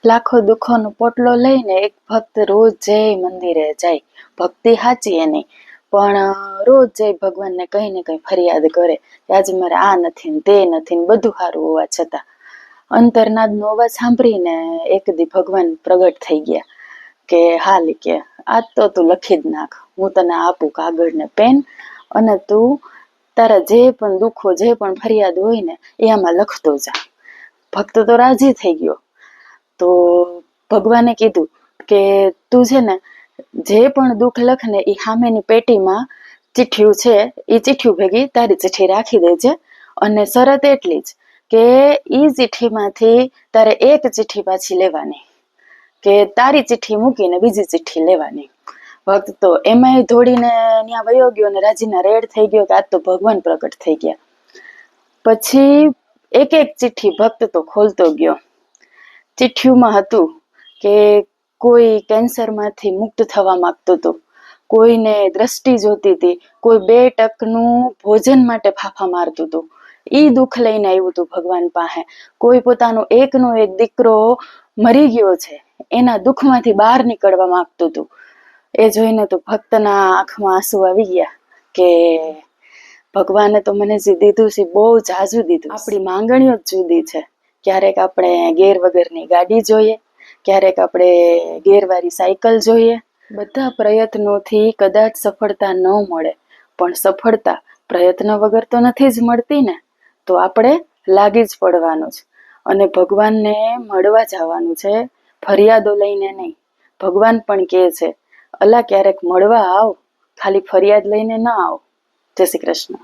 લાખો દુઃખોનો પોટલો લઈને એક ભક્ત રોજ જય મંદિરે જાય. ભક્તિ સાચી એની, પણ રોજ જય ભગવાનને કંઈ ને કંઈ ફરિયાદ કરે કે આજે મારે આ નથી ને તે નથી ને, બધું સારું હોવા છતાં. અંતરનાદનો અવાજ સાંભળીને એક દી ભગવાન પ્રગટ થઈ ગયા કે હાલ કે આજ તો તું લખી જ નાખ, હું તને આપું કાગળ ને પેન, અને તું તારા જે પણ દુઃખો જે પણ ફરિયાદ હોય ને એ આમાં લખતો જા. ભક્ત તો રાજી થઈ ગયો. તો ભગવાને કીધું કે તું છે ને જે પણ દુઃખ લખ ને એ સામેની પેટીમાં ચિઠ્ઠીઓ છે, એ ચિઠ્ઠીઓ ભેગી તારી ચિઠ્ઠી રાખી દેજે, અને શરત એટલી જ કે એ ચિઠ્ઠીમાંથી તારે એક ચિઠ્ઠી પાછી લેવાની, કે તારી ચિઠ્ઠી મૂકીને બીજી ચિઠ્ઠી લેવાની. ભક્ત તો એમાંય દોડીને ત્યાં વયો ગયો અને રાજીના રેડ થઈ ગયો કે આજ તો ભગવાન પ્રગટ થઈ ગયા. પછી એક એક ચિઠ્ઠી ભક્ત તો ખોલતો ગયો. ચિઠ્ઠીઓમાં હતું કે કોઈ કેન્સરમાંથી મુક્ત થવા માંગતું હતું, કોઈને દ્રષ્ટિ જોતી હતી, કોઈ 2 ટકનું ભોજન માટે ફાફા મારતું હતું, એ દુઃખ લઈને આવ્યું હતું ભગવાન પાસે. કોઈ પોતાનો એકનો એક દીકરો મરી ગયો છે, એના દુઃખમાંથી બહાર નીકળવા માંગતું હતું. એ જોઈને તો ભક્તના આંખમાં આંસુ આવી ગયા કે ભગવાને તો મને જે દીધું છે બહુ જાજુ દીધું. આપણી માંગણીઓ જ જુદી છે. ક્યારેક આપણે ગેર વગરની ગાડી જોઈએ, ક્યારેક આપણે ગેરવાળી સાયકલ જોઈએ. બધા પ્રયત્નોથી કદાચ સફળતા ન મળે, પણ સફળતા પ્રયત્ન વગર તો નથી જ મળતી ને. તો આપણે લાગી જ પડવાનું છે અને ભગવાનને મળવા જવાનું છે, ફરિયાદો લઈને નહીં. ભગવાન પણ કહે છે અલા ક્યારેક મળવા આવ, ખાલી ફરિયાદ લઈને ન આવ. જય શ્રી કૃષ્ણ.